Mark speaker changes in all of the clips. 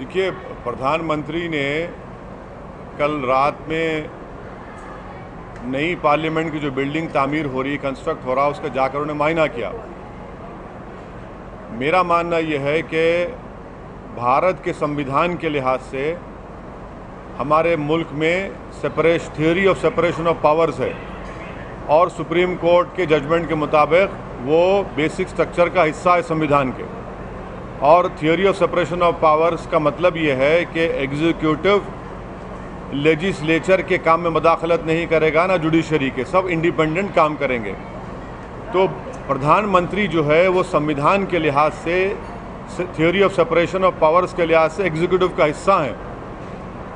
Speaker 1: देखिए, प्रधानमंत्री ने कल रात में नई पार्लियामेंट की जो बिल्डिंग तामीर हो रही है, कंस्ट्रक्ट हो रहा है, उसका जाकर उन्हें मुआयना किया। मेरा मानना यह है कि भारत के संविधान के लिहाज से हमारे मुल्क में theory of separation of powers है और सुप्रीम कोर्ट के जजमेंट के मुताबिक वो बेसिक स्ट्रक्चर का हिस्सा है संविधान के। और theory of separation of powers का मतलब ये है कि एग्जीक्यूटिव लेजिस्लेचर के काम में मदाखलत नहीं करेगा, ना जुडिशरी के, सब इंडिपेंडेंट काम करेंगे। तो प्रधानमंत्री जो है वो संविधान के लिहाज से theory of separation of powers के लिहाज से एग्जीक्यूटिव का हिस्सा हैं।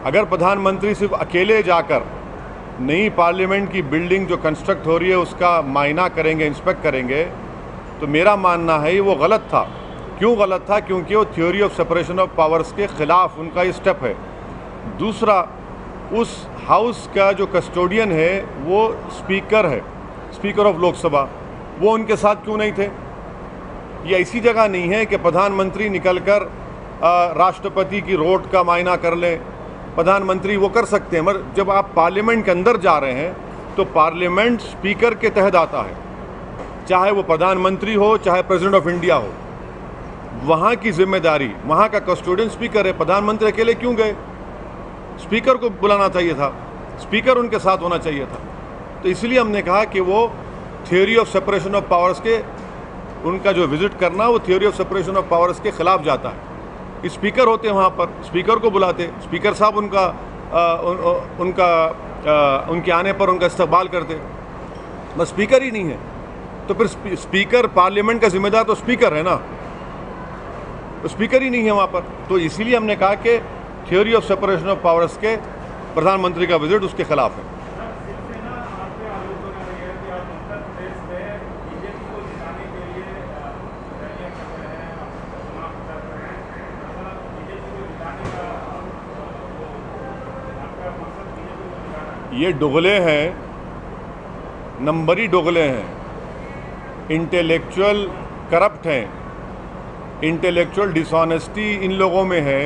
Speaker 1: अगर प्रधानमंत्री सिर्फ अकेले जाकर नई पार्लियामेंट की बिल्डिंग जो कंस्ट्रक्ट हो रही है उसका मायना करेंगे, इंस्पेक्ट करेंगे, तो मेरा मानना है वो गलत था। क्यों गलत था? क्योंकि वो theory of separation of powers के ख़िलाफ़ उनका ये स्टेप है। दूसरा, उस हाउस का जो कस्टोडियन है वो स्पीकर है, स्पीकर ऑफ लोकसभा, वो उनके साथ क्यों नहीं थे? ये ऐसी जगह नहीं है कि प्रधानमंत्री निकलकर राष्ट्रपति की रोड का मायना कर लें। प्रधानमंत्री वो कर सकते हैं, मगर जब आप पार्लियामेंट के अंदर जा रहे हैं तो पार्लियामेंट स्पीकर के तहत आता है, चाहे वो प्रधानमंत्री हो चाहे प्रेसिडेंट ऑफ इंडिया हो। वहाँ की जिम्मेदारी, वहाँ का कस्टोडियन स्पीकर है। प्रधानमंत्री अकेले क्यों गए? स्पीकर को बुलाना चाहिए था, स्पीकर उनके साथ होना चाहिए था। तो इसलिए हमने कहा कि वो theory of separation of powers के, उनका जो विजिट करना वो theory of separation of powers के खिलाफ जाता है। स्पीकर होते हैं वहाँ पर, स्पीकर को बुलाते, स्पीकर साहब उनके आने पर उनका इस्तकबाल करते। बस स्पीकर ही नहीं है तो फिर स्पीकर, पार्लियामेंट का जिम्मेदार तो स्पीकर है ना, तो स्पीकर ही नहीं है वहाँ पर। तो इसीलिए हमने कहा कि theory of separation of powers के प्रधानमंत्री का विजिट उसके खिलाफ है। ये डुगले हैं, नंबरी डुगले हैं, इंटेलेक्चुअल करप्ट हैं। इंटेलेक्चुअल डिसऑनेस्टी इन लोगों में है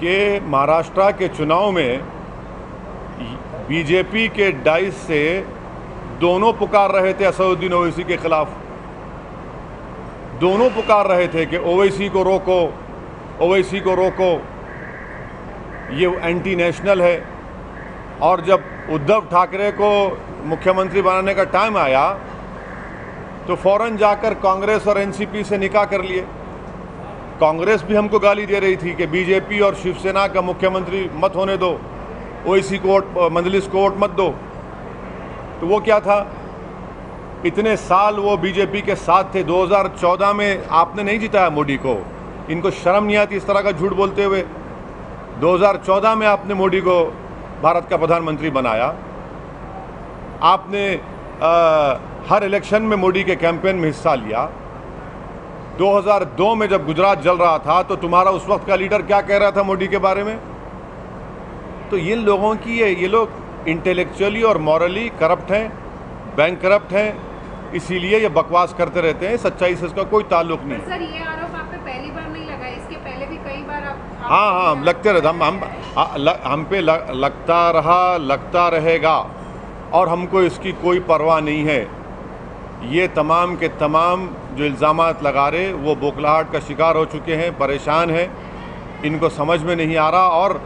Speaker 1: कि महाराष्ट्र के चुनाव में बीजेपी के डाइस से दोनों पुकार रहे थे असदुद्दीन ओवैसी के खिलाफ। दोनों पुकार रहे थे कि ओवैसी को रोको, ओवैसी को रोको, ये एंटी नेशनल है। और जब उद्धव ठाकरे को मुख्यमंत्री बनाने का टाइम आया तो फौरन जाकर कांग्रेस और एनसीपी से निकाह कर लिए। कांग्रेस भी हमको गाली दे रही थी कि बीजेपी और शिवसेना का मुख्यमंत्री मत होने दो, ओवैसी को मजलिस को वोट मत दो। तो वो क्या था, इतने साल वो बीजेपी के साथ थे। 2014 में आपने नहीं जिताया मोदी को, इनको शर्म नहीं आती इस तरह का झूठ बोलते हुए। 2014 में आपने मोदी को भारत का प्रधानमंत्री बनाया। आपने हर इलेक्शन में मोदी के कैंपेन में हिस्सा लिया। 2002 में जब गुजरात जल रहा था तो तुम्हारा उस वक्त का लीडर क्या कह रहा था मोदी के बारे में? तो ये लोगों की ये लोग इंटेलेक्चुअली और मॉरली करप्ट हैं, बैंक करप्ट हैं, इसीलिए ये बकवास करते रहते हैं। सच्चाई से इसका कोई ताल्लुक नहीं।
Speaker 2: सर, ये आरोप आप पे पहली बार नहीं लगा, इसके पहले भी कई बार आप
Speaker 1: हाँ लगते रहते, हम पे लगता रहेगा और हमको इसकी कोई परवाह नहीं है। ये तमाम के तमाम जो इल्ज़ामात लगा रहे वो बौखलाहट का शिकार हो चुके हैं, परेशान हैं, इनको समझ में नहीं आ रहा। और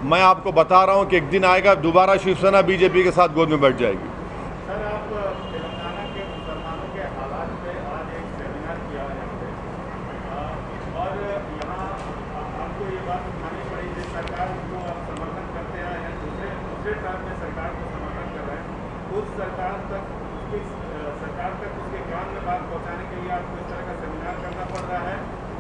Speaker 1: मैं आपको बता रहा हूँ कि एक दिन आएगा दोबारा शिवसेना बीजेपी के साथ गोद में बैठ जाएगी।
Speaker 3: सर, आप तेलंगाना के मुसलमानों के हालात पे आज एक सेमिनार किया है और यहाँ आपको ये बात उठानी पड़ी कि सरकार को आप समर्थन करते आए हैं, दूसरे टर्म में सरकार को समर्थन कर रहे हैं, उस सरकार तक उसके कान में बात पहुँचाने के लिए आपको इस तरह का सेमिनार करना पड़ रहा है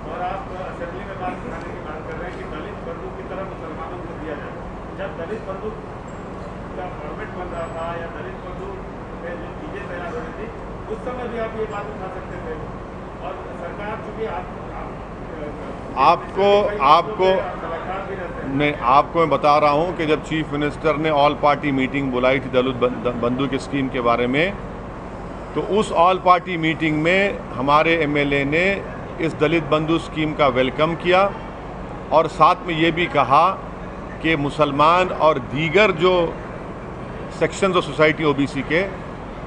Speaker 3: और आप असेंबली में बात उठाने की बात कर रहे हैं कि दलित बंधु की तरह मुसलमानों को दिया जाए। जब दलित बंधु का फॉर्मेट बन रहा था या दलित बंधु में जो चीज़ें तैयार हो रही थी, उस समय भी आप ये बात उठा सकते थे। और सरकार चूँकि
Speaker 1: आपको मैं बता रहा हूँ कि जब चीफ मिनिस्टर ने ऑल पार्टी मीटिंग बुलाई थी दलित बंधु की स्कीम के बारे में, तो उस ऑल पार्टी मीटिंग में हमारे एमएलए ने इस दलित बंधु स्कीम का वेलकम किया और साथ में ये भी कहा कि मुसलमान और दीगर जो सेक्शंस ऑफ सोसाइटी ओबीसी के,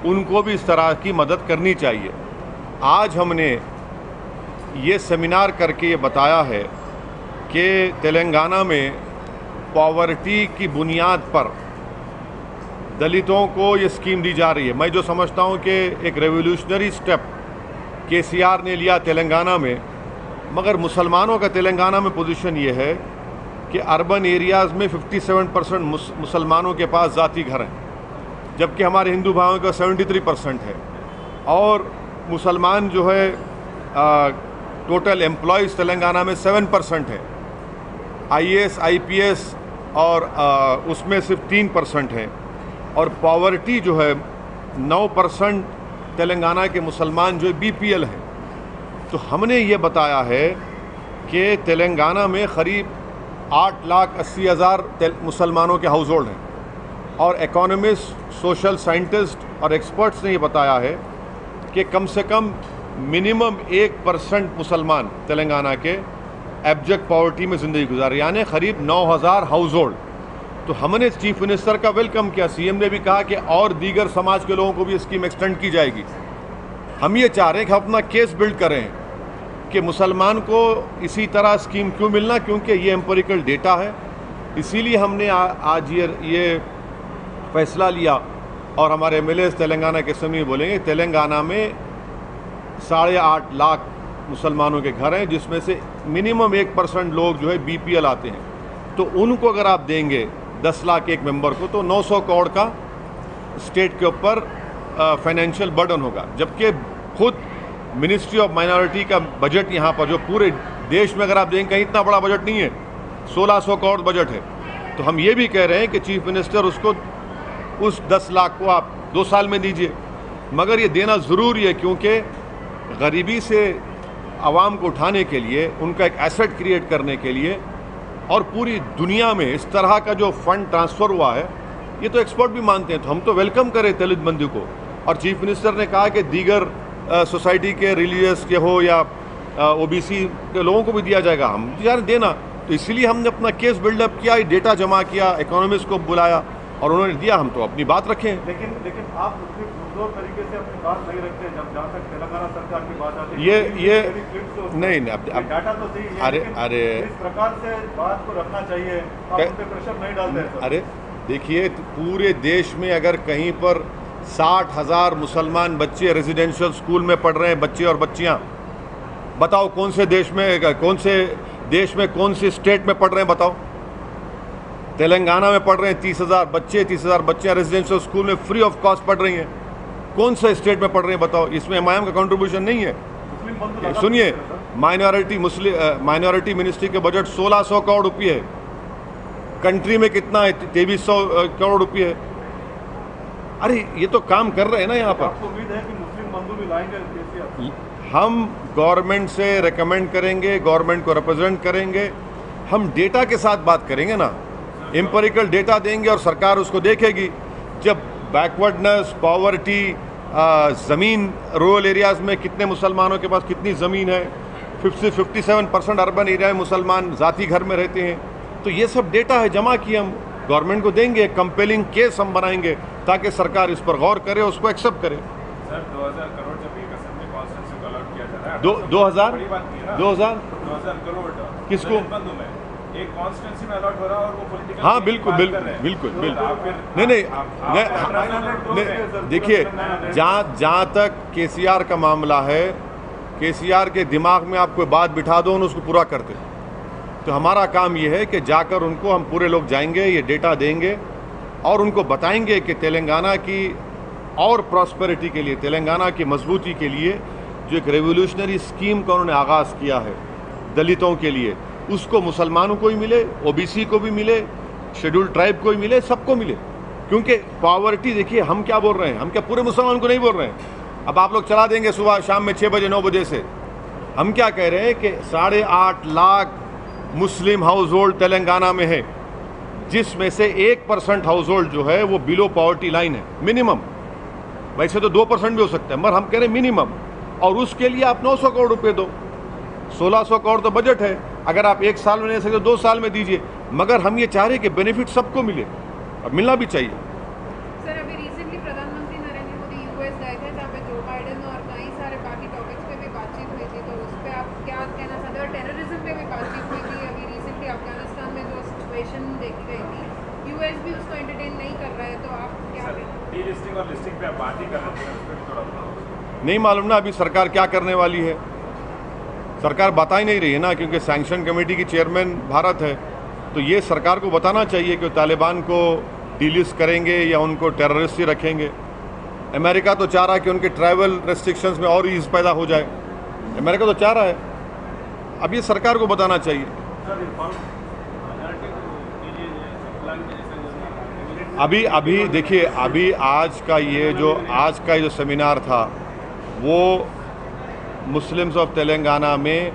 Speaker 1: उनको भी इस तरह की मदद करनी चाहिए। आज हमने ये सेमिनार करके ये बताया है कि तेलंगाना में पॉवर्टी की बुनियाद पर दलितों को ये स्कीम दी जा रही है। मैं जो समझता हूँ कि एक रेवोल्यूशनरी स्टेप केसीआर ने लिया तेलंगाना में, मगर मुसलमानों का तेलंगाना में पोजीशन ये है कि अर्बन एरियाज़ में 57% मुसलमानों के पास ज़ाती घर हैं, जबकि हमारे हिंदू भाइयों का 73% है। और मुसलमान जो है टोटल एम्प्लॉयज़ तेलंगाना में 7% है, आईएएस आईपीएस और उसमें सिर्फ 3% है, और पॉवर्टी जो है 9% तेलंगाना के मुसलमान जो है बीपीएल हैं। तो हमने ये बताया है कि तेलंगाना में करीब 8,80,000 मुसलमानों के हाउस होल्ड हैं, और इकोनॉमिस्ट, सोशल साइंटिस्ट और एक्सपर्ट्स ने ये बताया है कि कम से कम मिनिमम 1% मुसलमान तेलंगाना के एब्जेक्ट पॉवर्टी में ज़िंदगी गुजार, यानी करीब 9,000 हाउस होल्ड। तो हमने चीफ मिनिस्टर का वेलकम किया। सीएम ने भी कहा कि और दीगर समाज के लोगों को भी स्कीम एक्सटेंड की जाएगी। हम ये चाह रहे हैं कि अपना केस बिल्ड करें कि मुसलमान को इसी तरह स्कीम क्यों मिलना, क्योंकि ये एम्पिरिकल डेटा है। इसीलिए हमने आज ये फैसला लिया, और हमारे एमएलए तेलंगाना के समय बोलेंगे तेलंगाना में 8.5 लाख मुसलमानों के घर हैं, जिसमें से मिनिमम 1% लोग जो है बीपीएल आते हैं। तो उनको अगर आप देंगे 10 लाख एक मेंबर को, तो 900 करोड़ का स्टेट के ऊपर फाइनेंशियल बर्डन होगा। जबकि खुद मिनिस्ट्री ऑफ माइनॉरिटी का बजट यहाँ पर जो पूरे देश में अगर आप देखें कहीं इतना बड़ा बजट नहीं है, 1600 करोड़ बजट है। तो हम ये भी कह रहे हैं कि चीफ मिनिस्टर उसको उस 10 लाख को आप 2 साल में दीजिए, मगर ये देना ज़रूरी है, क्योंकि गरीबी से आवाम को उठाने के लिए, उनका एक एसेट क्रिएट करने के लिए, और पूरी दुनिया में इस तरह का जो फंड ट्रांसफ़र हुआ है, ये तो एक्सपर्ट भी मानते हैं। तो हम तो वेलकम करें दलित बंधु को। और चीफ मिनिस्टर ने कहा कि दीगर सोसाइटी के, रिलीजियस के हो या ओबीसी के लोगों को भी दिया जाएगा। हम यार देना, तो इसीलिए हमने अपना केस बिल्डअप किया, डेटा जमा किया, इकोनॉमिस्ट को बुलाया और उन्होंने दिया। हम तो अपनी बात रखें।
Speaker 3: लेकिन आप पुरजोर तरीके से अपनी बात नहीं रखते जब जहाँ तक तेलंगाना सरकार की बात आती है।
Speaker 1: ये नहीं
Speaker 3: अब डाटा तो सही है,
Speaker 1: अरे
Speaker 3: इस प्रकार से बात को रखना चाहिए, आप उन पे प्रेशर नहीं डालते हैं।
Speaker 1: अरे देखिए, पूरे देश में अगर कहीं पर 60,000 मुसलमान बच्चे रेजिडेंशियल स्कूल में पढ़ रहे हैं, बच्चे और बच्चियां, बताओ कौन से देश में कौन सी स्टेट में पढ़ रहे हैं? बताओ। तेलंगाना में पढ़ रहे हैं 30,000 बच्चियां रेजिडेंशियल स्कूल में फ्री ऑफ कॉस्ट पढ़ रही हैं। कौन से स्टेट में पढ़ रहे हैं बताओ? इसमें एमआईएम का कंट्रीब्यूशन नहीं है। सुनिए, माइनॉरिटी मिनिस्ट्री के बजट 1600 करोड़ रुपये है। कंट्री में कितना है? 2300 करोड़ रुपये है। अरे ये तो काम कर रहे हैं ना यहाँ पर।
Speaker 3: आपको उम्मीद है कि मुस्लिम बंधु भी लाएंगे?
Speaker 1: हम गवर्नमेंट से रेकमेंड करेंगे, गवर्नमेंट को रिप्रेजेंट करेंगे, हम डेटा के साथ बात करेंगे ना, एम्पिरिकल डेटा देंगे और सरकार उसको देखेगी। जब बैकवर्डनेस, पॉवर्टी, ज़मीन, रूरल एरियाज़ में कितने मुसलमानों के पास कितनी ज़मीन है, 57% अर्बन एरिया में मुसलमान ज़ाती घर में रहते हैं। तो ये सब डेटा है, जमा किए हम गवर्नमेंट को देंगे, कंपेलिंग केस हम बनाएंगे ताकि सरकार इस पर गौर करे, उसको एक्सेप्ट करे।
Speaker 3: सर 2000 करोड़ जब एक असेंबली कॉन्स्टिट्यूंसी को अलॉट किया जा रहा है,
Speaker 1: 2000
Speaker 3: करोड़
Speaker 1: किसको?
Speaker 3: एक कॉन्स्टिट्यूंसी में अलॉट हो रहा है और वो पॉलिटिकल,
Speaker 1: हाँ बिल्कुल। नहीं, देखिए, जहाँ तक केसीआर का मामला है, केसीआर के दिमाग में आप कोई बात बिठा दो, उसको पूरा करते। तो हमारा काम ये है कि जाकर उनको, हम पूरे लोग जाएंगे, ये डेटा देंगे और उनको बताएंगे कि तेलंगाना की और प्रॉस्पेरिटी के लिए, तेलंगाना की मजबूती के लिए जो एक रेवोल्यूशनरी स्कीम का उन्होंने आगाज़ किया है दलितों के लिए, उसको मुसलमानों को ही मिले, ओबीसी को भी मिले, शेड्यूल ट्राइब को ही मिले, सबको मिले। क्योंकि पॉवर्टी, देखिए हम क्या बोल रहे हैं, हम क्या पूरे मुसलमान को नहीं बोल रहे हैं। अब आप लोग चला देंगे सुबह शाम में 6 बजे 9 बजे से। हम क्या कह रहे हैं कि 8.5 लाख मुस्लिम हाउस होल्ड तेलंगाना में है, जिसमें से 1% हाउस होल्ड जो है वो बिलो पॉवर्टी लाइन है, मिनिमम। वैसे तो 2% भी हो सकता है, मगर हम कह रहे हैं मिनिमम। और उसके लिए आप 900 करोड़ रुपए दो, 1600 करोड़ तो बजट है। अगर आप 1 साल में नहीं दे सकते 2 साल में दीजिए, मगर हम ये चाह रहे हैं कि बेनिफिट सबको मिले और मिलना भी चाहिए।
Speaker 2: सर, अभी रिसेंटली प्रधानमंत्री नरेंद्र मोदी यूएस गए थे, जहाँ पे जो बाइडेन और कई सारे बाकी टॉपिक्स पे भी बातचीत हुई थी, तो उस पर आप क्या कहना चाहते हो? टेररिज्म पे भी बातचीत हुई थी। अभी रिसेंटली अफगानिस्तान में जो सिचुएशन देखी गई थी, यूएस भी उसको एंटरटेन नहीं कर रहा है, तो आप क्या
Speaker 3: डीलिस्टिंग और लिस्टिंग पे आप बात ही कर रहे थे, उस पर भी थोड़ा
Speaker 1: नहीं मालूम ना अभी सरकार क्या करने वाली है, सरकार बता ही नहीं रही है ना, क्योंकि सैंक्शन कमेटी की चेयरमैन भारत है। तो ये सरकार को बताना चाहिए कि तालिबान को डीलिस्ट करेंगे या उनको टेररिस्ट ही रखेंगे। अमेरिका तो चाह रहा है कि उनके ट्रैवल रेस्ट्रिक्शंस में और ईज पैदा हो जाए, अमेरिका तो चाह रहा है। अब ये सरकार को बताना चाहिए। अभी देखिए, अभी आज का जो सेमिनार था वो मुस्लिम्स ऑफ तेलंगाना में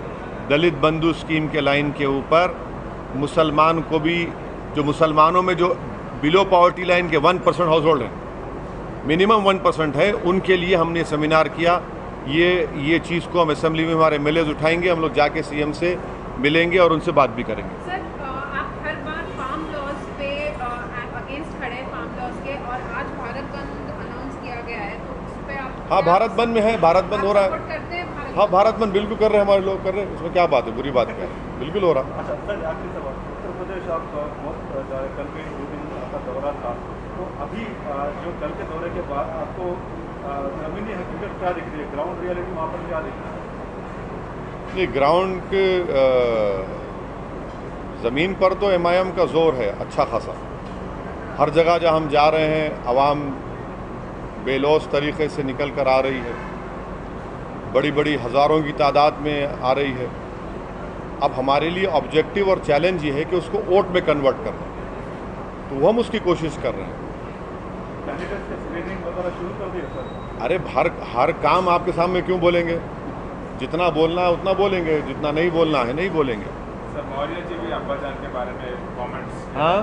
Speaker 1: दलित बंधु स्कीम के लाइन के ऊपर मुसलमान को भी, जो मुसलमानों में जो बिलो पॉवर्टी लाइन के 1% हाउस होल्ड है, मिनिमम 1% है, उनके लिए हमने सेमिनार किया। ये चीज़ को हम असेंबली में हमारे एमएलएज उठाएंगे, हम लोग जाके सीएम से मिलेंगे और उनसे बात भी करेंगे।
Speaker 2: सर, आप हर बार फार्म लॉज पे अगेंस्ट खड़े, फार्म लॉज के, और आज भारत बंद अनाउंस किया गया है, तो उस पर आप
Speaker 1: हाँ, भारत बंद में है, भारत बंद हो रहा है।
Speaker 2: करते हैं?
Speaker 1: हाँ, भारत बंद बिल्कुल कर रहे हैं, हमारे लोग कर रहे हैं, उसमें क्या बात है, बुरी बात क्या है, बिल्कुल हो रहा।
Speaker 4: अच्छा सर, आखिरी सवाल, उत्तर प्रदेश आप कल के 2 दिन आपका दौरा था, तो अभी जो कल के दौरे के बाद आपको ज़मीनी हकीकत क्या दिख रही है, ग्राउंड रियलिटी वहाँ पर क्या दिख रहा है?
Speaker 1: नहीं, ग्राउंड के ज़मीन पर तो एमआईएम का जोर है अच्छा खासा। हर जगह जहाँ हम जा रहे हैं आवाम बेलौस तरीक़े से निकल कर आ रही है, बड़ी बड़ी हज़ारों की तादाद में आ रही है। अब हमारे लिए ऑब्जेक्टिव और चैलेंज ये है कि उसको वोट में कन्वर्ट करना, तो हम उसकी कोशिश कर रहे हैं।
Speaker 4: कैंडिडेट्स की स्क्रीनिंग वगैरह शुरू कर दी है सर?
Speaker 1: अरे हर काम आपके सामने क्यों बोलेंगे, जितना बोलना है उतना बोलेंगे, जितना नहीं बोलना है नहीं बोलेंगे।
Speaker 3: सर, मौर्य जी भी अब्बा जान के बारे में कमेंट्स,
Speaker 1: हाँ,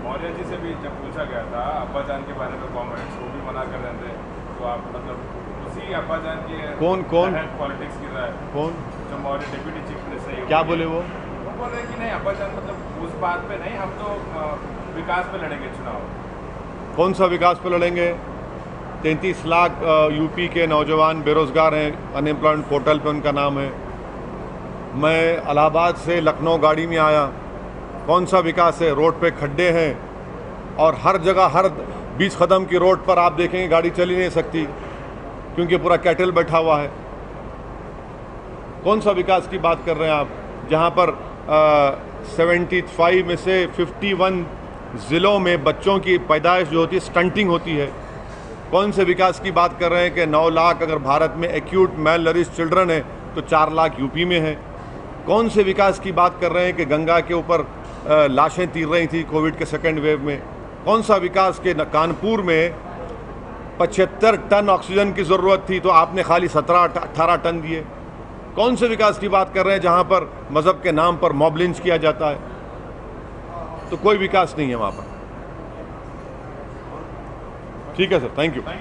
Speaker 3: मौर्य जी से भी जब पूछा गया था अब्बा जान के बारे में कमेंट्स, वो भी मना कर रहे थे, तो आप मतलब उसी अब्बा जान के
Speaker 1: कौन
Speaker 3: पॉलिटिक्स की रहा है,
Speaker 1: कौन
Speaker 3: जो मौर्य डिप्टी चीफ मिनिस्टर,
Speaker 1: क्या बोले वो
Speaker 3: बोल रहे कि नहीं अब्बा जान मतलब उस बात पे नहीं, हम तो विकास पे लड़ेंगे चुनाव।
Speaker 1: कौन सा विकास पर लड़ेंगे? 33 लाख यूपी के नौजवान बेरोज़गार हैं, अनएम्प्लॉयमेंट पोर्टल पे उनका नाम है। मैं इलाहाबाद से लखनऊ गाड़ी में आया, कौन सा विकास है? रोड पे खड्डे हैं और हर जगह, हर 20 कदम की रोड पर आप देखेंगे गाड़ी चल ही नहीं सकती, क्योंकि पूरा कैटल बैठा हुआ है। कौन सा विकास की बात कर रहे हैं आप, जहाँ पर 75 में से 51 ज़िलों में बच्चों की पैदाइश जो होती है स्टंटिंग होती है? कौन से विकास की बात कर रहे हैं कि 9 लाख अगर भारत में एक्यूट मैल नरिश चिल्ड्रन है तो 4 लाख यूपी में है? कौन से विकास की बात कर रहे हैं कि गंगा के ऊपर लाशें तीर रही थी कोविड के सेकेंड वेव में? कौन सा विकास के कानपुर में 75 टन ऑक्सीजन की ज़रूरत थी तो आपने खाली 17-18 टन दिए? कौन से विकास की बात कर रहे हैं जहां पर मज़हब के नाम पर मॉब लिंच किया जाता है? तो कोई विकास नहीं है वहां पर। ठीक है सर, थैंक यू।